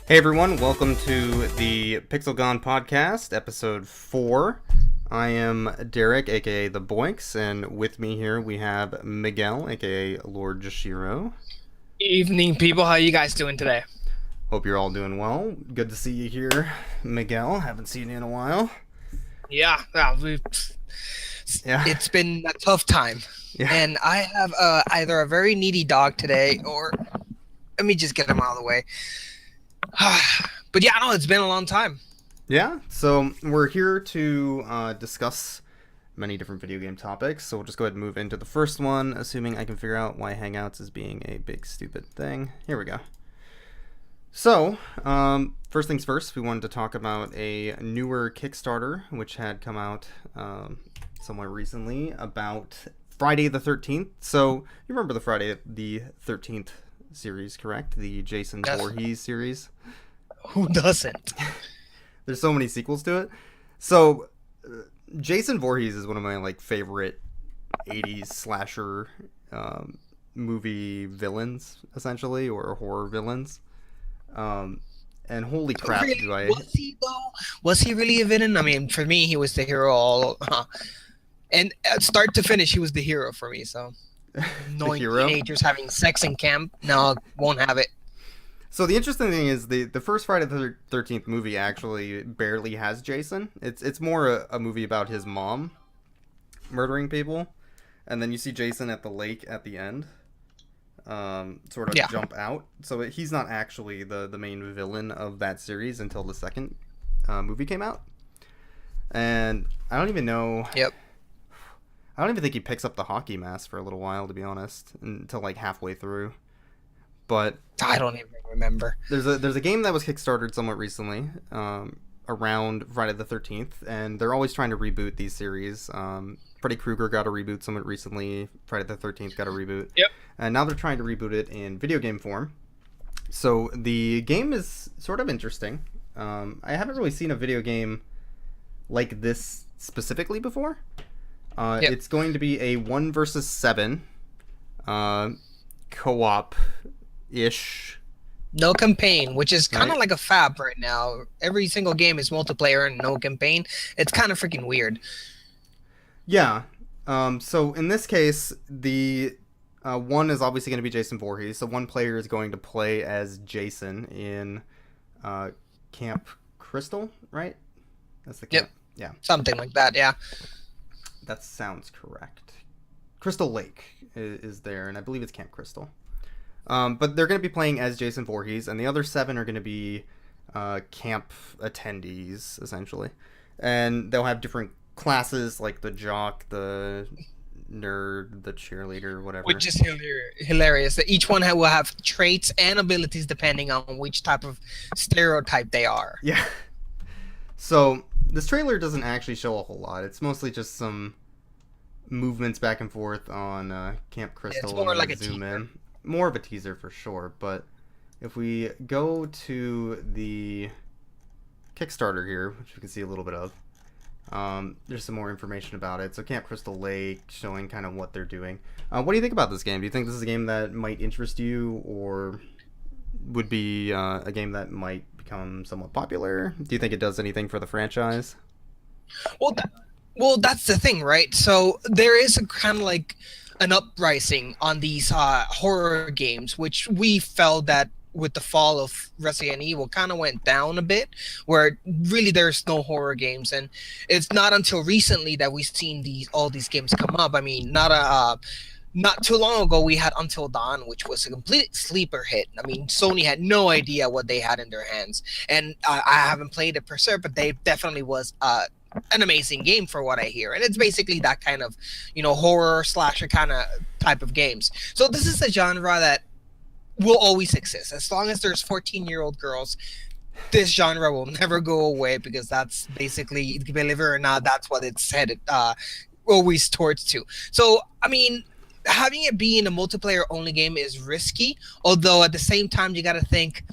Hey everyone, welcome to the Pixelgon podcast, episode 4. I am Derek, aka The Boinks, and with me here we have Miguel, aka Lord Jashiro. Evening, people. How you guys doing today? Hope you're all doing well. Good to see you here, Miguel. Haven't seen you in a while. Yeah, Yeah, it's been a tough time, yeah, and I have either a very needy dog today, or let me just get him out of the way. But yeah, no, it's been a long time. yeah. So we're here to discuss many different video game topics. So we'll just go ahead and move into the first one, assuming I can figure out why Hangouts is being a big stupid thing. Here we go. So, first things first, we wanted to talk about a newer Kickstarter, which had come out somewhere recently, about Friday the 13th. So, you remember the Friday the 13th series, correct? The Jason Yes. Voorhees series. Who doesn't? There's so many sequels to it. So, Jason Voorhees is one of my favorite 80s slasher movie villains, essentially, or horror villains. And holy crap, Really? do I... Was he though? Was he really a villain? I mean, for me, he was the hero all, and start to finish, he was the hero for me. So, the knowing hero? teenagers having sex in camp, no, won't have it. So the interesting thing is the first Friday the 13th movie actually barely has Jason. It's more a movie about his mom murdering people, and then you see Jason at the lake at the end, sort of Yeah. jump out. So he's not actually the main villain of that series until the second movie came out. And I don't even know... Yep. I don't even think he picks up the hockey mask for a little while, to be honest, until halfway through. But I don't even remember. there's a game that was kickstarted somewhat recently, around Friday the 13th, and they're always trying to reboot these series. Freddy Krueger got a reboot somewhat recently. Friday the 13th got a reboot. Yep. And now they're trying to reboot it in video game form. So the game is sort of interesting. I haven't really seen a video game like this specifically before. Yep. It's going to be a 1 versus 7 co-op-ish. No campaign, which is kind of Right. like a fab right now. Every single game is multiplayer and no campaign. It's kind of freaking weird. Yeah. So in this case, the one is obviously going to be Jason Voorhees. So one player is going to play as Jason in Camp Crystal, right? That's the camp. Yep. Yeah, Something like that, yeah. that sounds correct. Crystal Lake is there, and I believe it's Camp Crystal. But they're going to be playing as Jason Voorhees, and the other 7 are going to be camp attendees, essentially. And they'll have different classes, like the jock, the nerd, the cheerleader, whatever. Which is hilarious. That each one will have traits and abilities depending on which type of stereotype they are. Yeah. So this trailer doesn't actually show a whole lot. It's mostly just some movements back and forth on Camp Crystal. it's more and like a zoom teaser. in. More of a teaser for sure. But if we go to the Kickstarter here, which we can see a little bit of, there's some more information about it. So Camp Crystal Lake, showing kind of what they're doing. What do you think about this game? Do you think this is a game that might interest you, or would be a game that might become somewhat popular? Do you think it does anything for the franchise? Well, that's the thing, right? So there is a kind of like an uprising on these horror games, which we felt that with the fall of Resident Evil kind of went down a bit, where really there's no horror games, and it's not until recently that we've seen all these games come up. I mean, not too long ago we had Until Dawn, which was a complete sleeper hit. I mean, Sony had no idea what they had in their hands, and I haven't played it per se, but they definitely was an amazing game for what I hear. And it's basically that kind of, horror slasher kind of type of games. So this is a genre that will always exist. As long as there's 14-year-old girls, this genre will never go away, because that's basically, believe it or not, that's what it's headed always towards to. So, I mean, having it be in a multiplayer only game is risky, although at the same time you got to think,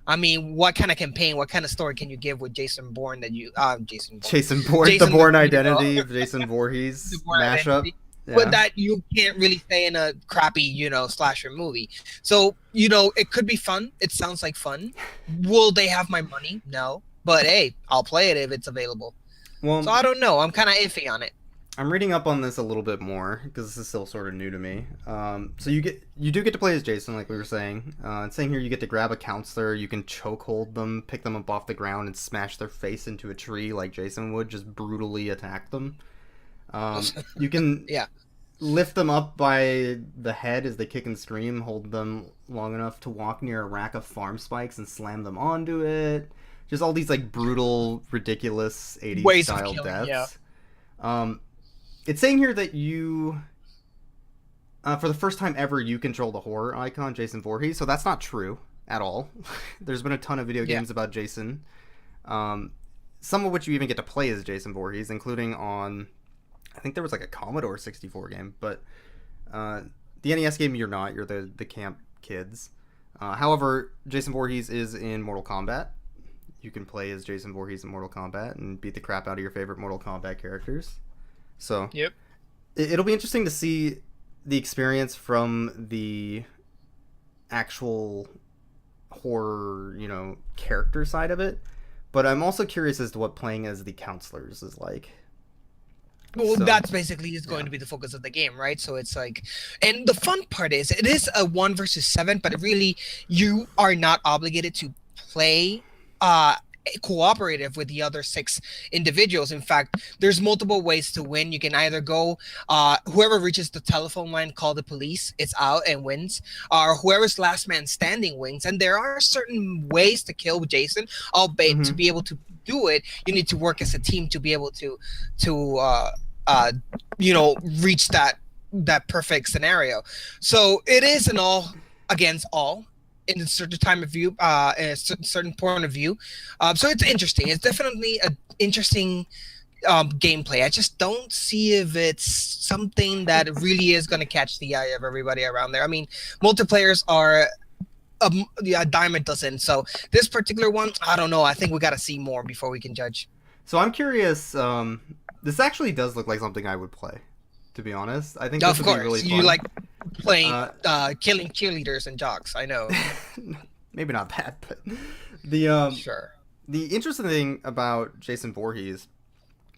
I mean, what kind of campaign, what kind of story can you give with Jason Bourne that you Jason Bourne, Jason Bourne, Jason the Bourne you know, identity of Jason Voorhees the Bourne mashup. identity? but Yeah. that you can't really say in a crappy, slasher movie. So, it could be fun. It sounds like fun. Will they have my money? No. But hey, I'll play it if it's available. So Well, I don't know. I'm kind of iffy on it. I'm reading up on this a little bit more because this is still sort of new to me. So you do get to play as Jason, like we were saying. It's saying here you get to grab a counselor, you can chokehold them, pick them up off the ground, and smash their face into a tree like Jason would, just brutally attack them. You can Yeah. lift them up by the head as they kick and scream, hold them long enough to walk near a rack of farm spikes and slam them onto it. Just all these like brutal, ridiculous 80s Ways of style killing, deaths. yeah. It's saying here that you, for the first time ever, you control the horror icon, Jason Voorhees. So that's not true at all. There's been a ton of video games about Jason, some of which you even get to play as Jason Voorhees, including on, I think there was like a Commodore 64 game, but the NES game you're not. You're the camp kids. However, Jason Voorhees is in Mortal Kombat. You can play as Jason Voorhees in Mortal Kombat and beat the crap out of your favorite Mortal Kombat characters. So Yep. it'll be interesting to see the experience from the actual horror, character side of it. But I'm also curious as to what playing as the counselors is like. Well, So, that's basically is going to be the focus of the game, right? So it's like, and the fun part is it is a 1 versus 7, but really you are not obligated to play cooperative with the other 6 individuals. In fact, there's multiple ways to win. You can either go whoever reaches the telephone line, call the police, it's out and wins, or whoever's last man standing wins. And there are certain ways to kill Jason, albeit to be able to do it you need to work as a team to be able to reach that perfect scenario. So it is an all against all in a certain time of view, in a certain point of view. So it's interesting. It's definitely an interesting gameplay. I just don't see if it's something that really is going to catch the eye of everybody around there. I mean, multiplayers are a dime a dozen. So this particular one, I don't know. I think we got to see more before we can judge. So I'm curious. This actually does look like something I would play. To be honest, I think Of this would course, be really fun. you like playing, killing cheerleaders and jocks. I know. Maybe not that, but the Sure. the interesting thing about Jason Voorhees,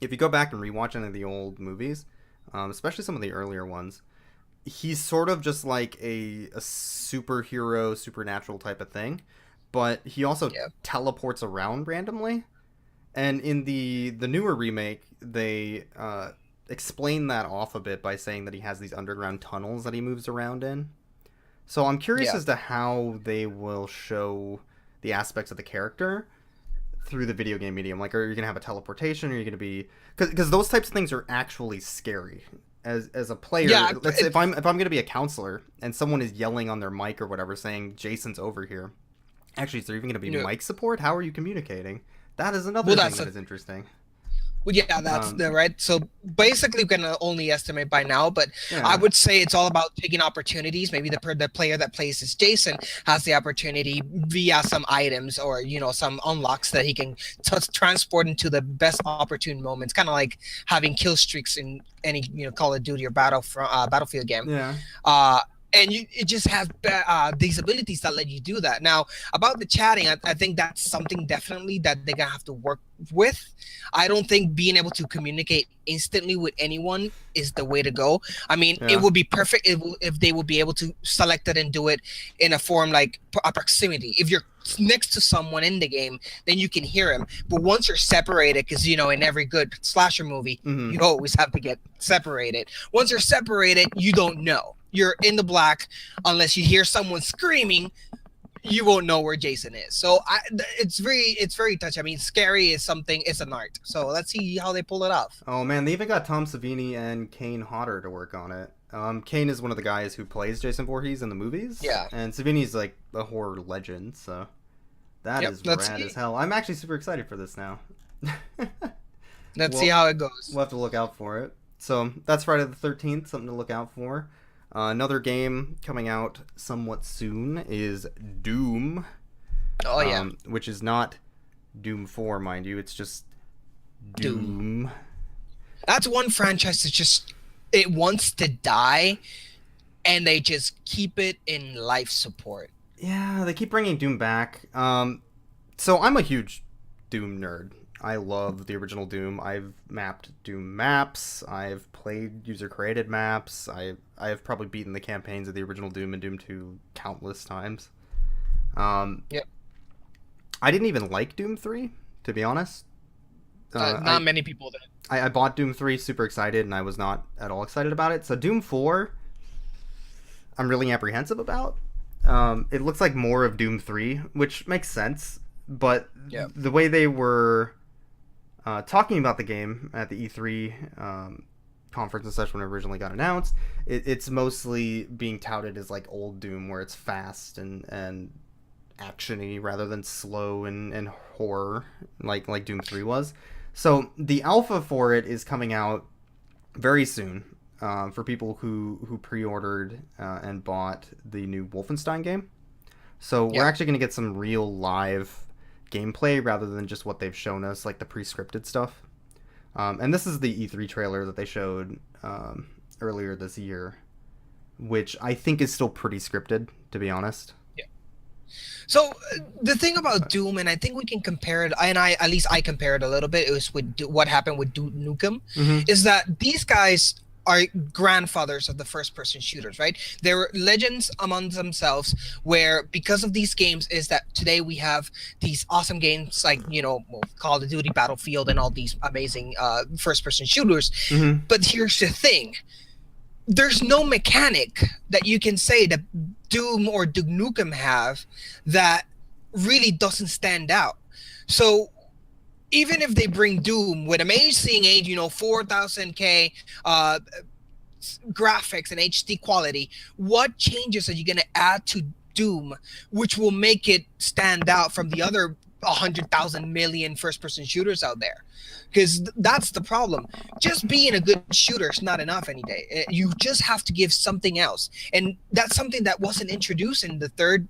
if you go back and rewatch any of the old movies, especially some of the earlier ones, he's sort of just like a superhero, supernatural type of thing, but he also teleports around randomly. And in the newer remake, they explain that off a bit by saying that he has these underground tunnels that he moves around in. So I'm curious as to how they will show the aspects of the character through the video game medium. Like, are you going to have a teleportation? Or are you going to be... Because those types of things are actually scary. As a player, if I'm going to be a counselor and someone is yelling on their mic or whatever saying, Jason's over here. Actually, is there even going to be mic support? How are you communicating? That is another thing that is interesting. Well, yeah, that's right. So basically, we can only estimate by now, but I would say it's all about taking opportunities. Maybe the player that plays as Jason has the opportunity via some items or some unlocks that he can transport into the best opportune moments. Kind of like having kill streaks in any Call of Duty or Battlefield game. Yeah. And it just has these abilities that let you do that. Now, about the chatting, I think that's something definitely that they're going to have to work with. I don't think being able to communicate instantly with anyone is the way to go. I mean, it would be perfect if they would be able to select it and do it in a form like a proximity. If you're next to someone in the game, then you can hear him. But once you're separated, because, in every good slasher movie, you always have to get separated. Once you're separated, you don't know. You're in the black unless you hear someone screaming. You won't know where Jason is. So it's very touchy. I mean, scary is something. It's an art. So let's see how they pull it off. Oh man, they even got Tom Savini and Kane Hodder to work on it. Kane is one of the guys who plays Jason Voorhees in the movies. Yeah. And Savini's like a horror legend. So that is rad as hell. I'm actually super excited for this now. Let's see how it goes. We'll have to look out for it. So that's Friday the 13th. Something to look out for. Another game coming out somewhat soon is Doom. Oh, yeah. Which is not Doom 4, mind you. It's just Doom. That's one franchise that it wants to die, and they just keep it in life support. Yeah, they keep bringing Doom back. So I'm a huge Doom nerd. I love the original Doom. I've mapped Doom maps. I've played user-created maps. I've probably beaten the campaigns of the original Doom and Doom 2 countless times. Yep. I didn't even like Doom 3, to be honest. Not many people did. I bought Doom 3 super excited, and I was not at all excited about it. So Doom 4, I'm really apprehensive about. It looks like more of Doom 3, which makes sense. But the way they were talking about the game at the E3 conference and such when it originally got announced, it's mostly being touted as like old Doom, where it's fast and action-y rather than slow and horror like Doom 3 was. So the alpha for it is coming out very soon for people who pre-ordered and bought the new Wolfenstein game. So we're actually going to get some real live gameplay rather than just what they've shown us, like the pre-scripted stuff. And this is the E3 trailer that they showed earlier this year, which I think is still pretty scripted, to be honest. So the thing about Doom, and I think we can compare it, and at least I compare it a little bit, it was with what happened with Duke Nukem, is that these guys are grandfathers of the first-person shooters, right? They're legends among themselves, where because of these games is that today we have these awesome games like, Call of Duty, Battlefield, and all these amazing first-person shooters. But here's the thing. There's no mechanic that you can say that Doom or Duke Nukem have that really doesn't stand out. So even if they bring Doom with amazing 4000K graphics and HD quality, what changes are you going to add to Doom which will make it stand out from the other 100,000 million first-person shooters out there? Because that's the problem. Just being a good shooter is not enough any day. You just have to give something else, and that's something that wasn't introduced in the third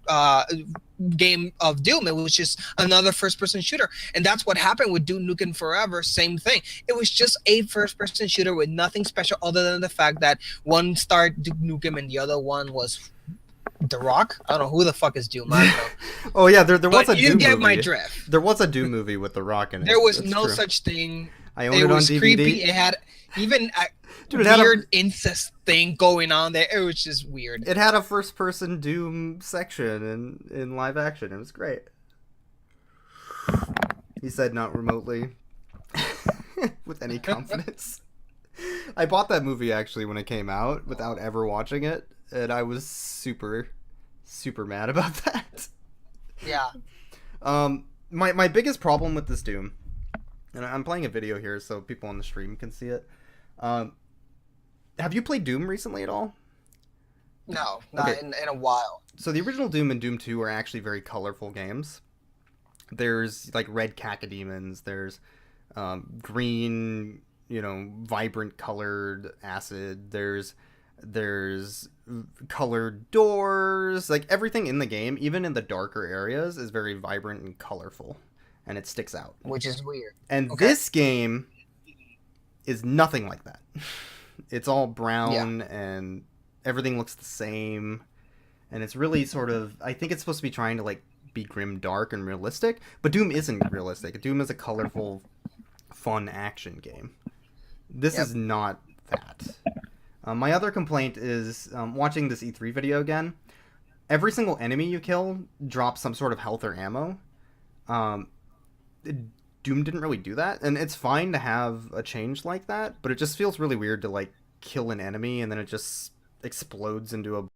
game of Doom. It was just another first-person shooter, and that's what happened with Duke Nukem Forever. Same thing. It was just a first-person shooter with nothing special other than the fact that one starred Duke Nukem and the other one was The Rock. I don't know who the fuck is Doom. I don't know. Oh yeah, there was a Doom movie. You get my drift. There was a Doom movie with The Rock in it. There was no such thing. I owned it on DVD. Creepy. It had even weird incest thing going on there. It was just weird. It had a first-person Doom section in live action. It was great. He said not remotely with any confidence. I bought that movie actually when it came out without ever watching it, and I was super mad about that. Yeah. My biggest problem with this Doom, and I'm playing a video here so people on the stream can see it. Have you played Doom recently at all? No, not in a while. So the original Doom and Doom 2 are actually very colorful games. There's like red cacodemons, there's green, vibrant colored acid, there's colored doors, like everything in the game, even in the darker areas, is very vibrant and colorful, and it sticks out. Which is weird. And this game is nothing like that. It's all brown and everything looks the same, and it's really sort of, I think it's supposed to be trying to like be grim dark and realistic, but Doom isn't realistic. Doom is a colorful, fun action game. This is not that. My other complaint is watching this E3 video again. Every single enemy you kill drops some sort of health or ammo. Doom didn't really do that, and it's fine to have a change like that, but it just feels really weird to like kill an enemy and then it just explodes into a